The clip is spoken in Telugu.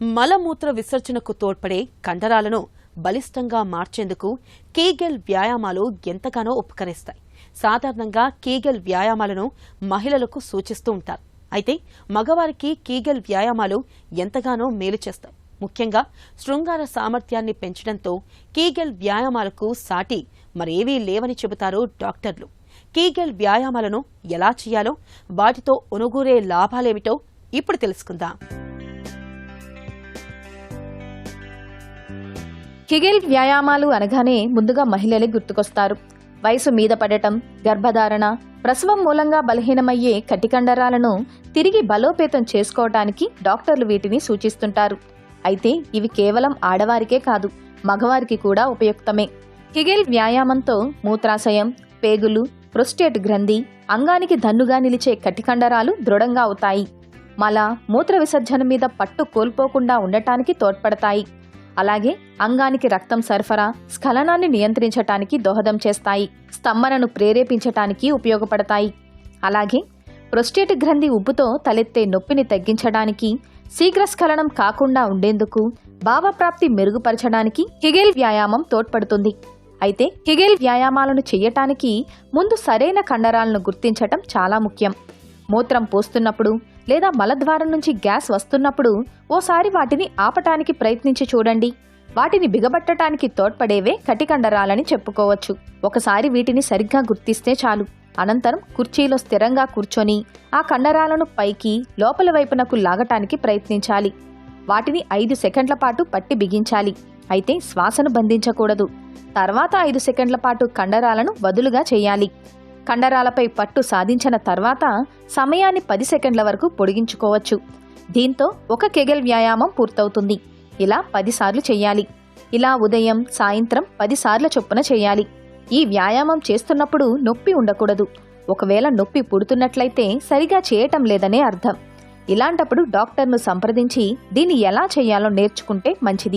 మలమూత్ర విసర్జనకు తోడ్పడే కండరాలను బలిష్టంగా మార్చేందుకు కీగెల్ వ్యాయామాలు ఎంతగానో ఉపకరిస్తాయి. సాధారణంగా కీగెల్ వ్యాయామాలను మహిళలకు సూచిస్తూ ఉంటారు. అయితే మగవారికి కీగెల్ వ్యాయామాలు ఎంతగానో మేలు చేస్తాయి. ముఖ్యంగా శృంగార సామర్థ్యాన్ని పెంచడంతో కీగెల్ వ్యాయామాలకు సాటి మరేవీ లేవని చెబుతారు డాక్టర్లు. కీగెల్ వ్యాయామాలను ఎలా చేయాలో, వాటితో ఒనుగూరే లాభాలేమిటో ఇప్పుడు తెలుసుకుందాం. కెగెల్ వ్యాయామాలు అనగానే ముందుగా మహిళలే గుర్తుకొస్తారు. వయసు మీద పడటం, గర్భధారణ, ప్రసవం మూలంగా బలహీనమయ్యే కటికండరాలను తిరిగి బలోపేతం చేసుకోవటానికి డాక్టర్లు వీటిని సూచిస్తుంటారు. అయితే ఇవి కేవలం ఆడవారికే కాదు, మగవారికి కూడా ఉపయుక్తమే. కెగెల్ వ్యాయామంతో మూత్రాశయం, పేగులు, ప్రోస్టేట్ గ్రంథి, అంగానికి దన్నుగా నిలిచే కటికండరాలు దృఢంగా అవుతాయి. మల, మూత్ర విసర్జన మీద పట్టు కోల్పోకుండా ఉండటానికి తోడ్పడతాయి. అలాగే అంగానికి రక్తం సరఫరా, స్ఖలనాన్ని నియంత్రించటానికి దోహదం చేస్తాయి. స్తంభనను ప్రేరేపించటానికి ఉపయోగపడతాయి. అలాగే ప్రోస్టేట్ గ్రంథి ఉబ్బుతో తలెత్తే నొప్పిని తగ్గించడానికి, శీఘ్రస్ఖలనం కాకుండా ఉండేందుకు, భావప్రాప్తి మెరుగుపరచడానికి కెగెల్ వ్యాయామం తోడ్పడుతుంది. అయితే కెగెల్ వ్యాయామాలను చెయ్యటానికి ముందు సరైన కండరాలను గుర్తించటం చాలా ముఖ్యం. మూత్రం పోస్తున్నప్పుడు లేదా మలద్వారం నుంచి గ్యాస్ వస్తున్నప్పుడు ఓసారి వాటిని ఆపటానికి ప్రయత్నించి చూడండి. వాటిని బిగబట్టడానికి తోడ్పడేవే కటికండరాలని చెప్పుకోవచ్చు. ఒకసారి వీటిని సరిగ్గా గుర్తిస్తే చాలు. అనంతరం కుర్చీలో స్థిరంగా కూర్చొని ఆ కండరాలను పైకి, లోపల వైపునకు లాగటానికి ప్రయత్నించాలి. వాటిని 5 సెకండ్ల పాటు పట్టి బిగించాలి. అయితే శ్వాసను బంధించకూడదు. తర్వాత 5 సెకండ్ల పాటు కండరాలను వదులుగా చేయాలి. కండరాలపై పట్టు సాధించిన తర్వాత సమయాన్ని 10 సెకండ్ల వరకు పొడిగించుకోవచ్చు. దీంతో ఒక కెగెల్ వ్యాయామం పూర్తవుతుంది. ఇలా 10 సార్లు చెయ్యాలి. ఇలా ఉదయం, సాయంత్రం 10 సార్ల చొప్పున చెయ్యాలి. ఈ వ్యాయామం చేస్తున్నప్పుడు నొప్పి ఉండకూడదు. ఒకవేళ నొప్పి పుడుతున్నట్లయితే సరిగా చేయటం లేదనే అర్థం. ఇలాంటప్పుడు డాక్టర్ను సంప్రదించి దీన్ని ఎలా చేయాలో నేర్చుకుంటే మంచిది.